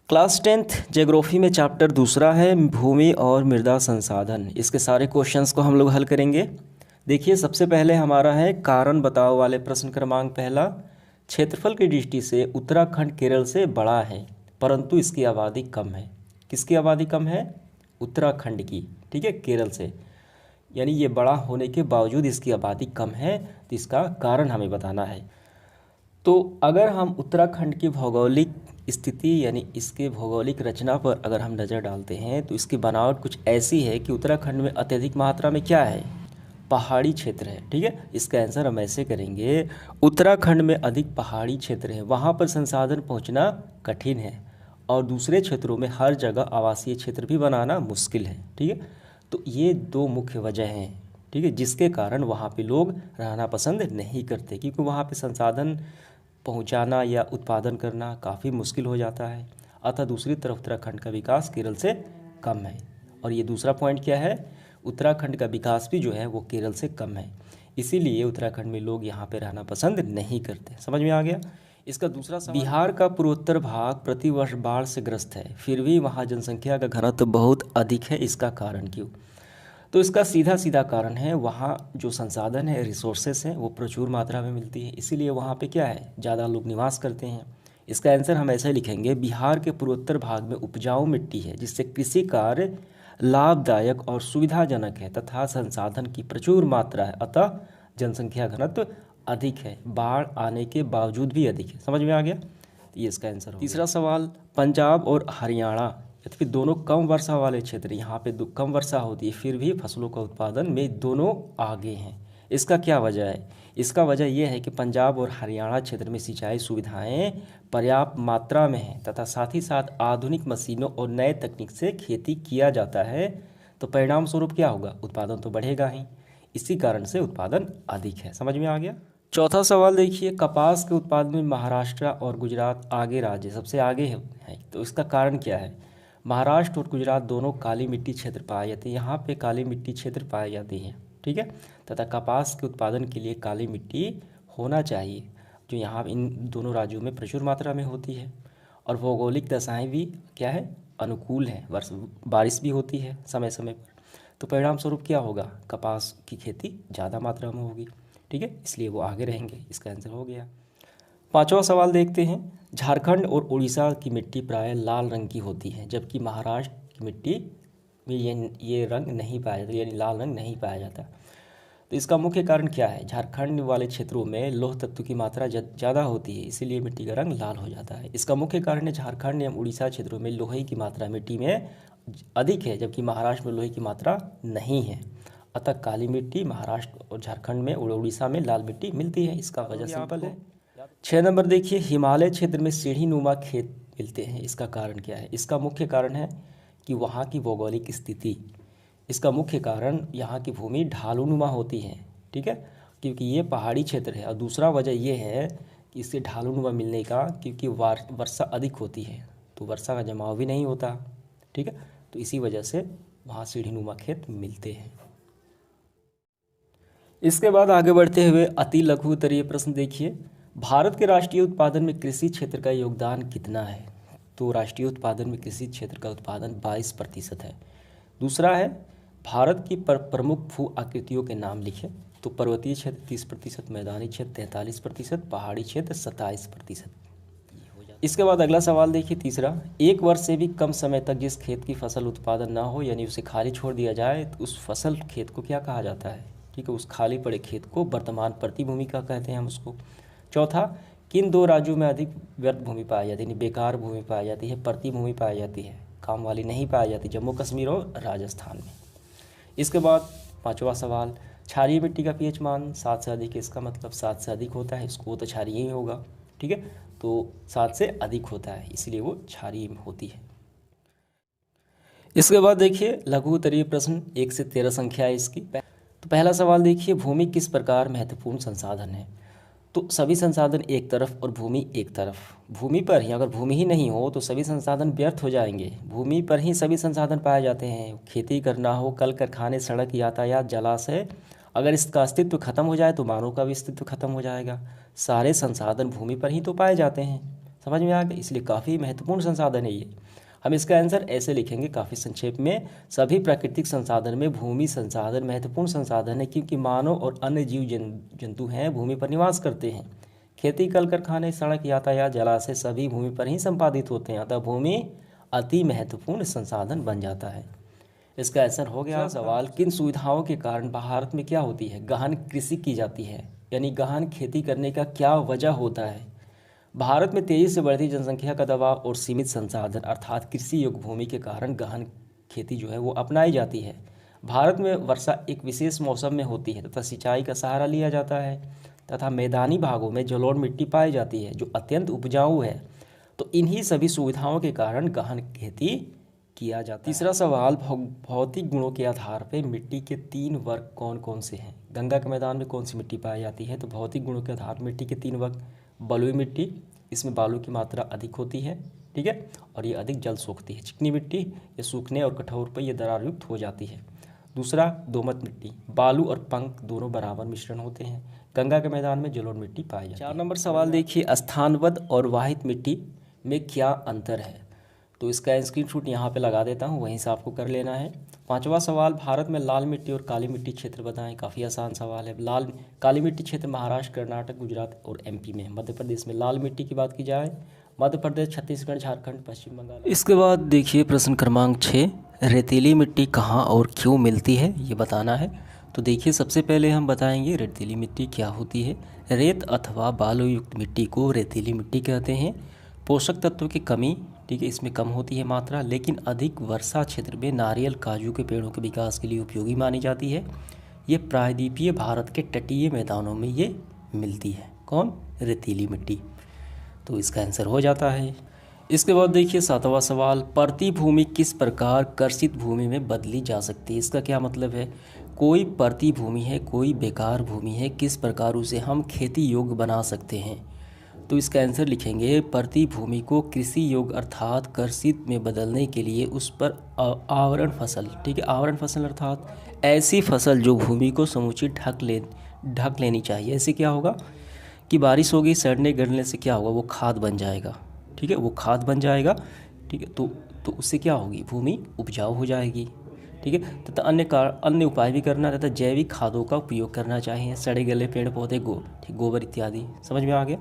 Class 10th geography में chapter दूसरा है भूमि और मृदा संसाधन। इसके सारे क्वेश्चंस को हम लोग हल करेंगे। देखिए, सबसे पहले हमारा है कारण बताओ वाले प्रश्न क्रमांक पहला। क्षेत्रफल की दृष्टि से उत्तराखंड केरल से बड़ा है परंतु इसकी आबादी कम है। किसकी आबादी कम है? उत्तराखंड की, ठीक है, केरल से। यानी ये बड़ा होने के बावजूद इसकी आबादी कम है, तो इसका कारण हमें बताना है। तो अगर हम उत्तराखंड की भौगोलिक स्थिति यानी इसके भौगोलिक रचना पर अगर हम नज़र डालते हैं तो इसकी बनावट कुछ ऐसी है कि उत्तराखंड में अत्यधिक मात्रा में क्या है? पहाड़ी क्षेत्र है, ठीक है। इसका आंसर हम ऐसे करेंगे, उत्तराखंड में अधिक पहाड़ी क्षेत्र है, वहाँ पर संसाधन पहुँचना कठिन है और दूसरे क्षेत्रों में हर जगह आवासीय क्षेत्र भी बनाना मुश्किल है, ठीक है। तो ये दो मुख्य वजह हैं, ठीक है, जिसके कारण वहाँ पे लोग रहना पसंद नहीं करते, क्योंकि वहाँ पे संसाधन पहुँचाना या उत्पादन करना काफ़ी मुश्किल हो जाता है। अतः दूसरी तरफ उत्तराखंड का विकास केरल से कम है। और ये दूसरा पॉइंट क्या है? उत्तराखंड का विकास भी जो है वो केरल से कम है, इसीलिए उत्तराखंड में लोग यहाँ पे रहना पसंद नहीं करते। समझ में आ गया? इसका दूसरा सवाल, बिहार का पूर्वोत्तर भाग प्रतिवर्ष बाढ़ से ग्रस्त है, फिर भी वहाँ जनसंख्या का घनत्व बहुत अधिक है, इसका कारण क्यों? तो इसका सीधा सीधा कारण है, वहाँ जो संसाधन है, रिसोर्सेस हैं, वो प्रचुर मात्रा में मिलती है, इसीलिए वहाँ पे क्या है, ज़्यादा लोग निवास करते हैं। इसका आंसर हम ऐसे लिखेंगे, बिहार के पूर्वोत्तर भाग में उपजाऊ मिट्टी है जिससे कृषि कार्य लाभदायक और सुविधाजनक है तथा संसाधन की प्रचुर मात्रा है, अतः जनसंख्या घनत्व अधिक है, बाढ़ आने के बावजूद भी अधिक है। समझ में आ गया? तो ये इसका आंसर हो। तीसरा सवाल, पंजाब और हरियाणा यद्यपि दोनों कम वर्षा वाले क्षेत्र, यहाँ पे कम वर्षा होती है, फिर भी फसलों का उत्पादन में दोनों आगे हैं। इसका क्या वजह है? इसका वजह यह है कि पंजाब और हरियाणा क्षेत्र में सिंचाई सुविधाएं पर्याप्त मात्रा में हैं तथा साथ ही साथ आधुनिक मशीनों और नए तकनीक से खेती किया जाता है, तो परिणाम स्वरूप क्या होगा? उत्पादन तो बढ़ेगा ही, इसी कारण से उत्पादन अधिक है। समझ में आ गया? चौथा सवाल देखिए, कपास के उत्पादन में महाराष्ट्र और गुजरात आगे राज्य सबसे आगे है, तो इसका कारण क्या है? महाराष्ट्र और गुजरात दोनों काली मिट्टी क्षेत्र पाए जाते हैं, यहाँ पे काली मिट्टी क्षेत्र पाए जाते हैं, ठीक है, तथा कपास के उत्पादन के लिए काली मिट्टी होना चाहिए, जो यहाँ इन दोनों राज्यों में प्रचुर मात्रा में होती है। और भौगोलिक दशाएं भी क्या है? अनुकूल है, बारिश भी होती है समय समय पर, तो परिणाम स्वरूप क्या होगा? कपास की खेती ज़्यादा मात्रा में होगी, ठीक है, इसलिए वो आगे रहेंगे। इसका आंसर हो गया। पांचवा सवाल देखते हैं, झारखंड और उड़ीसा की मिट्टी प्रायः लाल रंग की होती है जबकि महाराष्ट्र की मिट्टी में ये रंग नहीं पाया जाता, यानी लाल रंग नहीं पाया जाता। तो इसका मुख्य कारण क्या है? झारखंड वाले क्षेत्रों में लौह तत्व की मात्रा ज़्यादा होती है, इसीलिए मिट्टी का रंग लाल हो जाता है। इसका मुख्य कारण है, झारखंड एवं उड़ीसा क्षेत्रों में लोहे की मात्रा मिट्टी में अधिक है जबकि महाराष्ट्र में लोहे की मात्रा नहीं है, अतः काली मिट्टी महाराष्ट्र और झारखंड में और उड़ीसा में लाल मिट्टी मिलती है। इसका वजह सिंपल है। 6 नंबर देखिए, हिमालय क्षेत्र में सीढ़ी नुमा खेत मिलते हैं, इसका कारण क्या है? इसका मुख्य कारण है कि वहाँ की भौगोलिक स्थिति। इसका मुख्य कारण यहाँ की भूमि ढालूनुमा होती है, ठीक है, क्योंकि ये पहाड़ी क्षेत्र है। और दूसरा वजह ये है कि इससे ढालूनुमा मिलने का, क्योंकि वर्षा अधिक होती है तो वर्षा का जमाव भी नहीं होता, ठीक है, तो इसी वजह से वहाँ सीढ़ी नुमा खेत मिलते हैं। इसके बाद आगे बढ़ते हुए अति लघु उत्तरीय प्रश्न देखिए, भारत के राष्ट्रीय उत्पादन में कृषि क्षेत्र का योगदान कितना है? तो राष्ट्रीय उत्पादन में कृषि क्षेत्र का उत्पादन 22% है। दूसरा है, भारत की प्रमुख भू आकृतियों के नाम लिखें। तो पर्वतीय क्षेत्र 30%, मैदानी क्षेत्र 43%, पहाड़ी क्षेत्र 27%। इसके बाद अगला सवाल देखिए, तीसरा, एक वर्ष से भी कम समय तक जिस खेत की फसल उत्पादन ना हो यानी उसे खाली छोड़ दिया जाए तो उस फसल खेत को क्या कहा जाता है? ठीक है, उस खाली पड़े खेत को वर्तमान प्रतिभूमि का कहते हैं हम उसको। चौथा, किन दो राज्यों में अधिक व्यर्थ भूमि पाई जाती है, बेकार भूमि पाई जाती है, प्रतिभूमि पाई जाती है, काम वाली नहीं पाई जाती? जम्मू कश्मीर और राजस्थान में। इसके बाद पांचवा सवाल, क्षारीय मिट्टी का पीएच मान 7 से अधिक है, इसका मतलब 7 से अधिक होता है, इसको तो क्षारीय ही होगा, ठीक है, तो 7 से अधिक होता है इसलिए वो क्षारीय होती है। इसके बाद देखिए लघु उत्तरीय प्रश्न 1 से 13 संख्या है इसकी। तो पहला सवाल देखिए, भूमि किस प्रकार महत्वपूर्ण संसाधन है? तो सभी संसाधन एक तरफ और भूमि एक तरफ। भूमि पर ही, अगर भूमि ही नहीं हो तो सभी संसाधन व्यर्थ हो जाएंगे। भूमि पर ही सभी संसाधन पाए जाते हैं, खेती करना हो, कल कारखाने, सड़क, यातायात, जलाशय, अगर इसका अस्तित्व खत्म हो जाए तो मानव का भी अस्तित्व खत्म हो जाएगा। सारे संसाधन भूमि पर ही तो पाए जाते हैं, समझ में आ गया। इसलिए काफ़ी महत्वपूर्ण संसाधन है ये। हम इसका आंसर ऐसे लिखेंगे काफ़ी संक्षेप में, सभी प्राकृतिक संसाधन में भूमि संसाधन महत्वपूर्ण संसाधन है, क्योंकि मानव और अन्य जीव जंतु हैं भूमि पर निवास करते हैं। खेती, कल कारखाने, सड़क, यातायात, जलाशय सभी भूमि पर ही संपादित होते हैं, अतः भूमि अति महत्वपूर्ण संसाधन बन जाता है। इसका आंसर हो गया सवाल, किन सुविधाओं के कारण भारत में क्या होती है, गहन कृषि की जाती है, यानी गहन खेती करने का क्या वजह होता है। भारत में तेजी से बढ़ती जनसंख्या का दबाव और सीमित संसाधन अर्थात कृषि योग्य भूमि के कारण गहन खेती जो है वो अपनाई जाती है। भारत में वर्षा एक विशेष मौसम में होती है तथा सिंचाई का सहारा लिया जाता है, तथा मैदानी भागों में जलोढ़ मिट्टी पाई जाती है जो अत्यंत उपजाऊ है। तो इन्हीं सभी सुविधाओं के कारण गहन खेती किया जाता है। तीसरा सवाल, भौतिक गुणों के आधार पर मिट्टी के 3 वर्ग कौन कौन से हैं। गंगा के मैदान में कौन सी मिट्टी पाई जाती है, तो भौतिक गुणों के आधार पर मिट्टी के 3 वर्ग। बलुई मिट्टी, इसमें बालू की मात्रा अधिक होती है, ठीक है, और ये अधिक जल सोखती है। चिकनी मिट्टी, ये सूखने और कठोर पर ये दरार युक्त हो जाती है। दूसरा, दोमट मिट्टी, बालू और पंख दोनों बराबर मिश्रण होते हैं। गंगा के मैदान में जलोढ़ मिट्टी पाई जाती है। 4 नंबर सवाल देखिए, स्थानबद्ध और वाहित मिट्टी में क्या अंतर है। तो इसका स्क्रीनशॉट यहाँ पे लगा देता हूँ, वहीं से आपको कर लेना है। 5वां सवाल, भारत में लाल मिट्टी और काली मिट्टी क्षेत्र बताएं। काफ़ी आसान सवाल है। काली मिट्टी क्षेत्र महाराष्ट्र, कर्नाटक, गुजरात और एमपी में है। मध्य प्रदेश में लाल मिट्टी की बात की जाए, मध्य प्रदेश, छत्तीसगढ़, झारखंड, पश्चिम बंगाल। इसके बाद देखिए प्रश्न क्रमांक 6, रेतीली मिट्टी कहाँ और क्यों मिलती है, ये बताना है। तो देखिए सबसे पहले हम बताएंगे रेतीली मिट्टी क्या होती है। रेत अथवा बालू युक्त मिट्टी को रेतीली मिट्टी कहते हैं। पोषक तत्व की कमी, ठीक है, इसमें कम होती है मात्रा, लेकिन अधिक वर्षा क्षेत्र में नारियल, काजू के पेड़ों के विकास के लिए उपयोगी मानी जाती है। ये प्रायद्वीपीय भारत के तटीय मैदानों में ये मिलती है। कौन? रेतीली मिट्टी। तो इसका आंसर हो जाता है। इसके बाद देखिए 7वां सवाल, परती भूमि किस प्रकार कर्षित भूमि में बदली जा सकती है। इसका क्या मतलब है, कोई परती भूमि है, कोई बेकार भूमि है, किस प्रकार उसे हम खेती योग्य बना सकते हैं। तो इसका आंसर लिखेंगे, परती भूमि को कृषि योग्य अर्थात कर्षित में बदलने के लिए उस पर आवरण फसल, ठीक है, आवरण फसल अर्थात ऐसी फसल जो भूमि को समुचित ढक लेनी चाहिए। ऐसे क्या होगा कि बारिश होगी, सड़ने गलने से क्या होगा, वो खाद बन जाएगा, ठीक है, वो खाद बन जाएगा, ठीक है। तो उससे क्या होगी, भूमि उपजाऊ हो जाएगी, ठीक है। तथा अन्य उपाय भी करना रहता है, जैविक खादों का उपयोग करना चाहिए, सड़े गले पेड़ पौधे, गोबर इत्यादि। समझ में आ गया,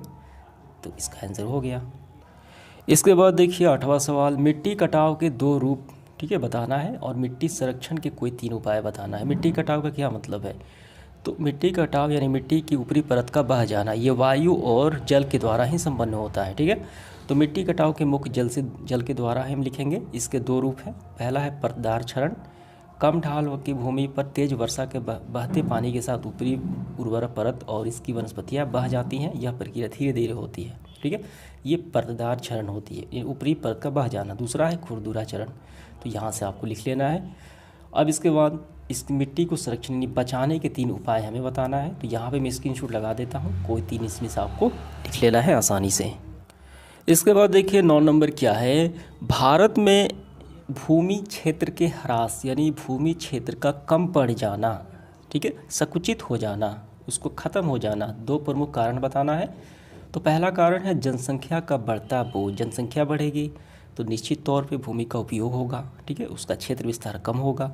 तो इसका आंसर हो गया। इसके बाद देखिए 8वां सवाल, मिट्टी कटाव के 2 रूप, ठीक है, बताना है, और मिट्टी संरक्षण के कोई 3 उपाय बताना है। मिट्टी कटाव का क्या मतलब है, तो मिट्टी कटाव यानी मिट्टी की ऊपरी परत का बह जाना, ये वायु और जल के द्वारा ही संपन्न होता है, ठीक है। तो मिट्टी कटाव के मुख्य जल के द्वारा हम लिखेंगे। इसके 2 रूप हैं। पहला है परतदार क्षरण, कम ढाल की भूमि पर तेज वर्षा के बहते पानी के साथ ऊपरी उर्वर परत और इसकी वनस्पतियां बह जाती हैं। यह प्रक्रिया धीरे धीरे होती है, ठीक है। ये परतदार क्षरण होती है, ये ऊपरी परत का बह जाना। दूसरा है खुरदुरा चरण, तो यहाँ से आपको लिख लेना है। अब इसके बाद इस मिट्टी को संरक्षण यानी बचाने के 3 उपाय हमें बताना है। तो यहाँ पे मैं स्क्रीनशॉट लगा देता हूँ, कोई 3 इसमें से आपको लिख लेना है आसानी से। इसके बाद देखिए 9 नंबर क्या है, भारत में भूमि क्षेत्र के ह्रास यानी भूमि क्षेत्र का कम पड़ जाना, ठीक है, संकुचित हो जाना, उसको ख़त्म हो जाना, 2 प्रमुख कारण बताना है। तो पहला कारण है जनसंख्या का बढ़ता बोझ। जनसंख्या बढ़ेगी तो निश्चित तौर पे भूमि का उपयोग होगा, ठीक है, उसका क्षेत्र विस्तार कम होगा।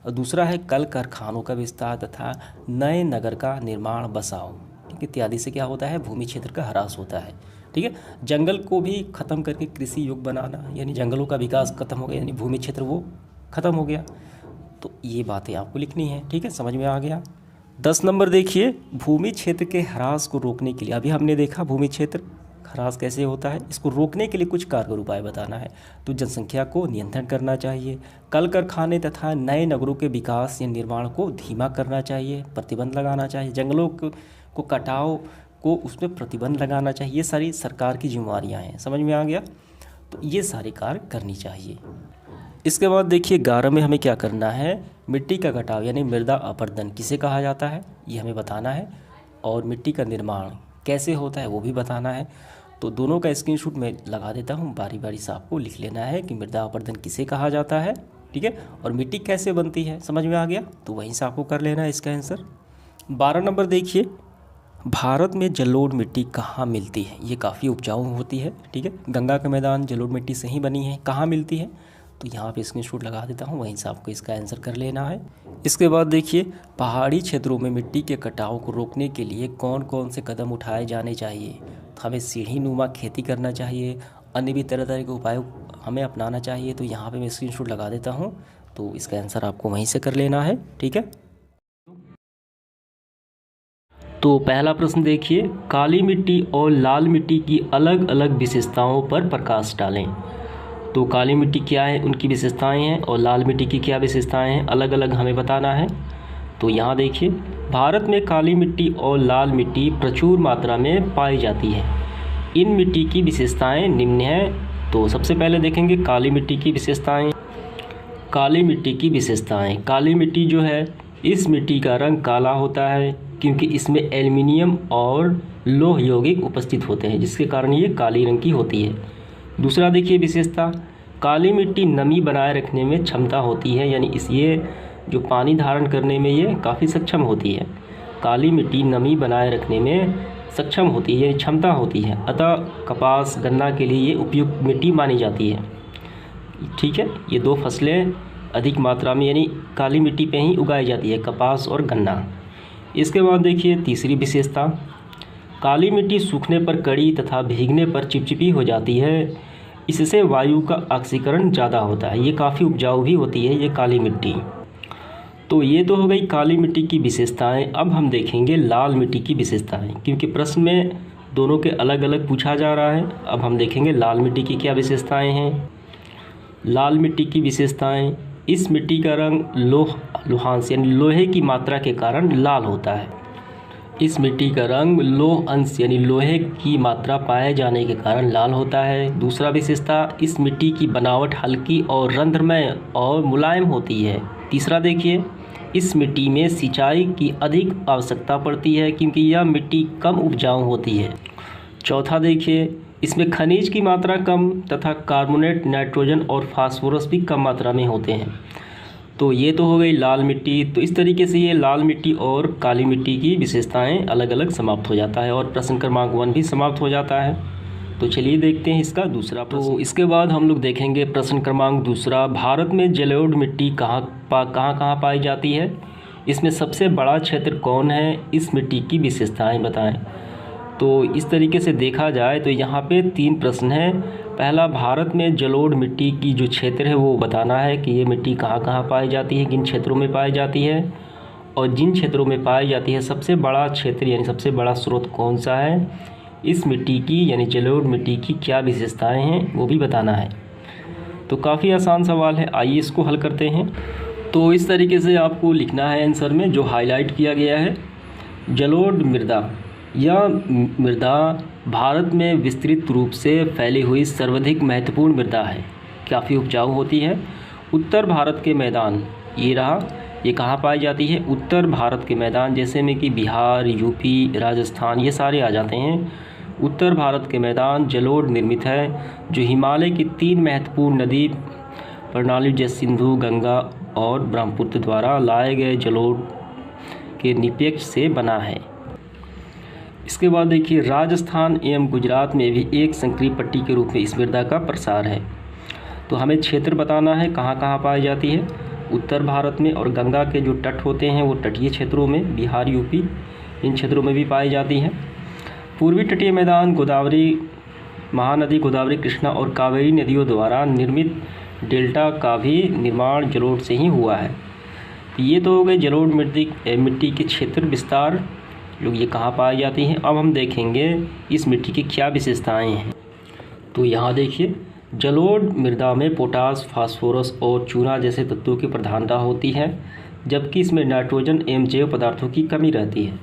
और दूसरा है कल कारखानों का विस्तार तथा नए नगर का निर्माण, बसाव, ठीक है, इत्यादि से क्या होता है, भूमि क्षेत्र का ह्रास होता है, ठीक है। जंगल को भी ख़त्म करके कृषि योग्य बनाना, यानी जंगलों का विकास खत्म हो गया, यानी भूमि क्षेत्र वो ख़त्म हो गया। तो ये बातें आपको लिखनी है, ठीक है, समझ में आ गया। 10 नंबर देखिए, भूमि क्षेत्र के ह्रास को रोकने के लिए, अभी हमने देखा भूमि क्षेत्र ह्रास कैसे होता है, इसको रोकने के लिए कुछ कारगर उपाय बताना है। तो जनसंख्या को नियंत्रण करना चाहिए, कल कारखाने तथा नए नगरों के विकास या निर्माण को धीमा करना चाहिए, प्रतिबंध लगाना चाहिए, जंगलों को कटाव को उसमें प्रतिबंध लगाना चाहिए। ये सारी सरकार की जिम्मेवारियाँ हैं, समझ में आ गया। तो ये सारे कार्य करनी चाहिए। इसके बाद देखिए 11 में हमें क्या करना है, मिट्टी का कटाव यानी मृदा अपरदन किसे कहा जाता है, ये हमें बताना है। और मिट्टी का निर्माण कैसे होता है वो भी बताना है। तो दोनों का स्क्रीनशॉट मैं लगा देता हूँ, बारी बारी से आपको लिख लेना है कि मृदा अपरदन किसे कहा जाता है, ठीक है, और मिट्टी कैसे बनती है, समझ में आ गया। तो वहीं से आपको कर लेना है इसका आंसर। 12 नंबर देखिए, भारत में जलोढ़ मिट्टी कहाँ मिलती है? ये काफ़ी उपजाऊ होती है, ठीक है। गंगा का मैदान जलोढ़ मिट्टी से ही बनी है। कहाँ मिलती है? तो यहाँ पे स्क्रीनशॉट लगा देता हूँ, वहीं से आपको इसका आंसर कर लेना है। इसके बाद देखिए, पहाड़ी क्षेत्रों में मिट्टी के कटाव को रोकने के लिए कौन कौन से कदम उठाए जाने चाहिए? तो हमें सीढ़ी नुमा खेती करना चाहिए, अन्य भी तरह तरह के उपाय हमें अपनाना चाहिए। तो यहाँ पे मैं स्क्रीनशॉट लगा देता हूँ, तो इसका आंसर आपको वहीं से कर लेना है, ठीक है। तो पहला प्रश्न देखिए, काली मिट्टी और लाल मिट्टी की अलग अलग विशेषताओं पर प्रकाश डालें। तो काली मिट्टी क्या है, उनकी विशेषताएं हैं, और लाल मिट्टी की क्या विशेषताएं हैं, अलग अलग हमें बताना है। तो यहाँ देखिए, भारत में काली मिट्टी और लाल मिट्टी प्रचुर मात्रा में पाई जाती है। इन मिट्टी की विशेषताएं निम्न हैं। तो सबसे पहले देखेंगे काली मिट्टी की विशेषताएं। काली मिट्टी की विशेषताएं, काली मिट्टी जो है, इस मिट्टी का रंग काला होता है क्योंकि इसमें एल्युमिनियम और लौह यौगिक उपस्थित होते हैं, जिसके कारण ये काली रंग की होती है। दूसरा देखिए विशेषता, काली मिट्टी नमी बनाए रखने में क्षमता होती है, यानी ये जो पानी धारण करने में ये काफ़ी सक्षम होती है। काली मिट्टी नमी बनाए रखने में सक्षम होती है, यानी क्षमता होती है। अतः कपास गन्ना के लिए ये उपयुक्त मिट्टी मानी जाती है, ठीक है। ये दो फसलें अधिक मात्रा में यानी काली मिट्टी पे ही उगाई जाती है, कपास और गन्ना। इसके बाद देखिए तीसरी विशेषता, काली मिट्टी सूखने पर कड़ी तथा भीगने पर चिपचिपी हो जाती है। इससे वायु का ऑक्सीकरण ज़्यादा होता है, ये काफ़ी उपजाऊ भी होती है ये काली मिट्टी। तो ये तो हो गई काली मिट्टी की विशेषताएं। अब हम देखेंगे लाल मिट्टी की विशेषताएं, क्योंकि प्रश्न में दोनों के अलग अलग पूछा जा रहा है। अब हम देखेंगे लाल मिट्टी की क्या विशेषताएं हैं। लाल मिट्टी की विशेषताएं, इस मिट्टी का रंग लोहांश यानी लोहे की मात्रा के कारण लाल होता है। इस मिट्टी का रंग लौह अंश यानी लोहे की मात्रा पाए जाने के कारण लाल होता है। दूसरा विशेषता, इस मिट्टी की बनावट हल्की और रंध्रमय और मुलायम होती है। तीसरा देखिए, इस मिट्टी में सिंचाई की अधिक आवश्यकता पड़ती है क्योंकि यह मिट्टी कम उपजाऊ होती है। चौथा देखिए, इसमें खनिज की मात्रा कम तथा कार्बोनेट, नाइट्रोजन और फास्फोरस भी कम मात्रा में होते हैं। तो ये तो हो गई लाल मिट्टी। तो इस तरीके से ये लाल मिट्टी और काली मिट्टी की विशेषताएं अलग अलग समाप्त हो जाता है और प्रश्न क्रमांक 1 भी समाप्त हो जाता है। तो चलिए देखते हैं इसका दूसरा प्रश्न। तो इसके बाद हम लोग देखेंगे प्रश्न क्रमांक दूसरा, भारत में जलोढ़ मिट्टी कहाँ पाई जाती है? इसमें सबसे बड़ा क्षेत्र कौन है? इस मिट्टी की विशेषताएँ बताएँ। तो इस तरीके से देखा जाए तो यहाँ पे 3 प्रश्न हैं। पहला, भारत में जलोढ़ मिट्टी की जो क्षेत्र है वो बताना है कि ये मिट्टी कहाँ पाई जाती है, किन क्षेत्रों में पाई जाती है, और जिन क्षेत्रों में पाई जाती है सबसे बड़ा क्षेत्र यानी सबसे बड़ा स्रोत कौन सा है। इस मिट्टी की यानी जलोढ़ मिट्टी की क्या विशेषताएं हैं वो भी बताना है। तो काफ़ी आसान सवाल है, आइए इसको हल करते हैं। तो इस तरीके से आपको लिखना है आंसर में जो हाईलाइट किया गया है। जलोढ़ मृदा, यह मृदा भारत में विस्तृत रूप से फैली हुई सर्वाधिक महत्वपूर्ण मृदा है, काफ़ी उपजाऊ होती है। उत्तर भारत के मैदान, ये रहा, ये कहाँ पाई जाती है? उत्तर भारत के मैदान, जैसे में कि बिहार, यूपी, राजस्थान, ये सारे आ जाते हैं। उत्तर भारत के मैदान जलोढ़ निर्मित है, जो हिमालय की 3 महत्वपूर्ण नदी प्रणाली जैसे सिंधु, गंगा और ब्रह्मपुत्र द्वारा लाए गए जलोढ़ के निक्षेप से बना है। इसके बाद देखिए, राजस्थान एवं गुजरात में भी एक संकरी पट्टी के रूप में इस मृदा का प्रसार है। तो हमें क्षेत्र बताना है कहाँ पाई जाती है। उत्तर भारत में, और गंगा के जो तट होते हैं वो तटीय क्षेत्रों में, बिहार, यूपी, इन क्षेत्रों में भी पाई जाती हैं। पूर्वी तटीय मैदान गोदावरी, महानदी गोदावरी, कृष्णा और कावेरी नदियों द्वारा निर्मित डेल्टा का भी निर्माण जलोढ़ से ही हुआ है। ये तो हो गए जलोढ़ मिट्टी के क्षेत्र विस्तार, लोग ये कहाँ पाई जाती हैं। अब हम देखेंगे इस मिट्टी की क्या विशेषताएं हैं। तो यहाँ देखिए, जलोढ़ मृदा में पोटास, फास्फोरस और चूना जैसे तत्वों की प्रधानता होती है, जबकि इसमें नाइट्रोजन एवं जैव पदार्थों की कमी रहती है।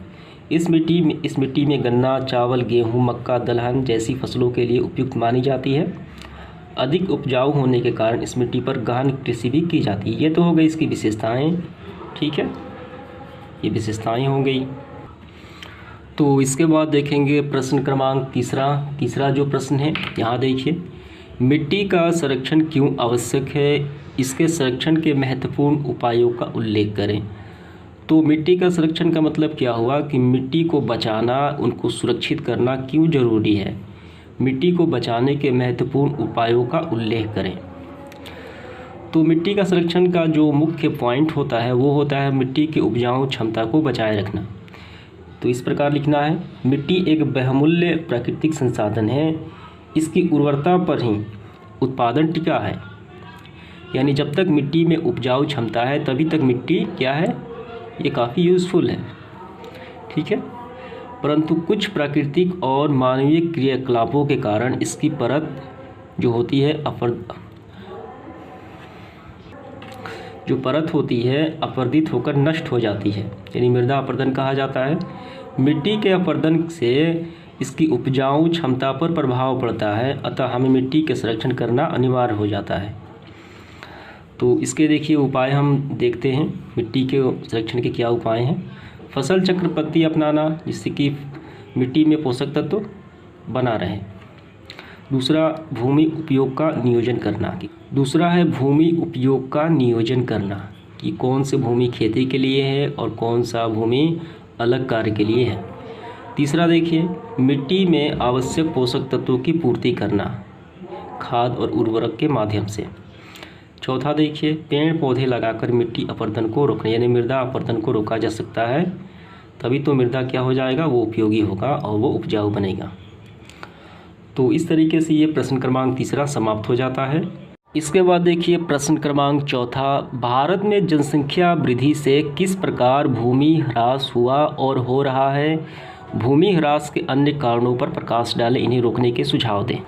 इस मिट्टी में गन्ना, चावल, गेहूँ, मक्का, दलहन जैसी फसलों के लिए उपयुक्त मानी जाती है। अधिक उपजाऊ होने के कारण इस मिट्टी पर गहन कृषि भी की जाती है। ये तो हो गई इसकी विशेषताएँ, ठीक है, ये विशेषताएँ हो गई। तो इसके बाद देखेंगे प्रश्न क्रमांक तीसरा जो प्रश्न है, यहाँ देखिए, मिट्टी का संरक्षण क्यों आवश्यक है? इसके संरक्षण के महत्वपूर्ण उपायों का उल्लेख करें। तो मिट्टी का संरक्षण का मतलब क्या हुआ कि मिट्टी को बचाना, उनको सुरक्षित करना क्यों जरूरी है, मिट्टी को बचाने के महत्वपूर्ण उपायों का उल्लेख करें। तो मिट्टी का संरक्षण का जो मुख्य पॉइंट होता है वो होता है मिट्टी की उपजाऊ क्षमता को बनाए रखना। तो इस प्रकार लिखना है, मिट्टी एक बहुमूल्य प्राकृतिक संसाधन है, इसकी उर्वरता पर ही उत्पादन टिका है। यानी जब तक मिट्टी में उपजाऊ क्षमता है तभी तक मिट्टी क्या है, ये काफ़ी यूज़फुल है, ठीक है। परंतु कुछ प्राकृतिक और मानवीय क्रियाकलापों के कारण इसकी परत जो होती है अपरदित होकर नष्ट हो जाती है, यानी मृदा अपरदन कहा जाता है। मिट्टी के अपरदन से इसकी उपजाऊ क्षमता पर प्रभाव पड़ता है, अतः हमें मिट्टी के संरक्षण करना अनिवार्य हो जाता है। तो इसके देखिए उपाय हम देखते हैं, मिट्टी के संरक्षण के क्या उपाय हैं। फसल चक्र पद्धति अपनाना, जिससे कि मिट्टी में पोषक तत्व बना रहे। दूसरा, भूमि उपयोग का नियोजन करना। दूसरा है भूमि उपयोग का नियोजन करना, कि कौन से भूमि खेती के लिए है और कौन सा भूमि अलग कार्य के लिए है। तीसरा देखिए, मिट्टी में आवश्यक पोषक तत्वों की पूर्ति करना खाद और उर्वरक के माध्यम से। चौथा देखिए, पेड़ पौधे लगाकर मिट्टी अपरदन को रोकना, यानी मृदा अपरदन को रोका जा सकता है, तभी तो मृदा क्या हो जाएगा, वो उपयोगी होगा और वो उपजाऊ बनेगा। तो इस तरीके से ये प्रश्न क्रमांक तीसरा समाप्त हो जाता है। इसके बाद देखिए प्रश्न क्रमांक चौथा, भारत में जनसंख्या वृद्धि से किस प्रकार भूमि ह्रास हुआ और हो रहा है, भूमि ह्रास के अन्य कारणों पर प्रकाश डालें, इन्हें रोकने के सुझाव दें।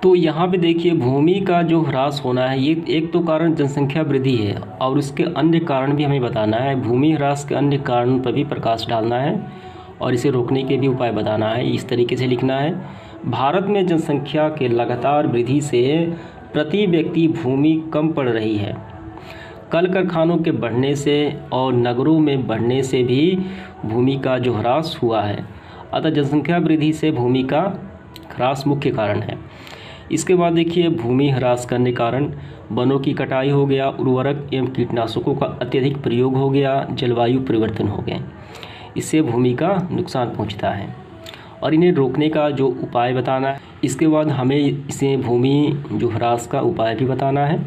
तो यहाँ पे देखिए भूमि का जो ह्रास होना है, ये एक तो कारण जनसंख्या वृद्धि है और उसके अन्य कारण भी हमें बताना है। भूमि ह्रास के अन्य कारणों पर भी प्रकाश डालना है और इसे रोकने के भी उपाय बताना है। इस तरीके से लिखना है, भारत में जनसंख्या के लगातार वृद्धि से प्रति व्यक्ति भूमि कम पड़ रही है। कल कारखानों के बढ़ने से और नगरों में बढ़ने से भी भूमि का जो ह्रास हुआ है, अतः जनसंख्या वृद्धि से भूमि का ह्रास मुख्य कारण है। इसके बाद देखिए भूमि ह्रास करने कारण वनों की कटाई हो गया, उर्वरक एवं कीटनाशकों का अत्यधिक प्रयोग हो गया, जलवायु परिवर्तन हो गए, इससे भूमि का नुकसान पहुंचता है और इन्हें रोकने का जो उपाय बताना है। इसके बाद हमें इसे भूमि जो ह्रास का उपाय भी बताना है।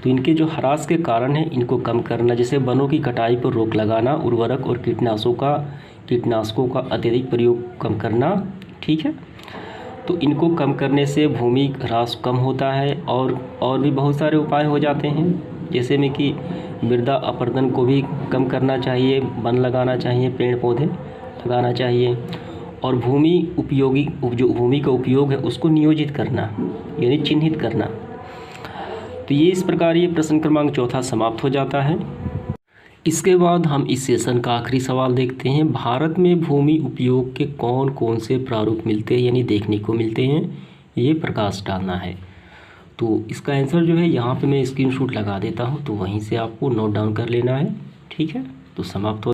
तो इनके जो ह्रास के कारण हैं इनको कम करना, जैसे वनों की कटाई पर रोक लगाना, उर्वरक और कीटनाशकों का अत्यधिक प्रयोग कम करना, ठीक है। तो इनको कम करने से भूमि ह्रास कम होता है और भी बहुत सारे उपाय हो जाते हैं, जैसे में कि मृदा अपरदन को भी कम करना चाहिए, वन लगाना चाहिए, पेड़ पौधे लगाना चाहिए और जो भूमि का उपयोग है उसको नियोजित करना, यानी चिन्हित करना। तो ये इस प्रकार ये प्रश्न क्रमांक चौथा समाप्त हो जाता है। इसके बाद हम इस सेशन का आखिरी सवाल देखते हैं, भारत में भूमि उपयोग के कौन कौन से प्रारूप मिलते हैं, यानी देखने को मिलते हैं, ये प्रकाश डालना है। तो इसका आंसर जो है यहाँ पे मैं स्क्रीनशॉट लगा देता हूँ, तो वहीं से आपको नोट डाउन कर लेना है, ठीक है। तो समाप्त हो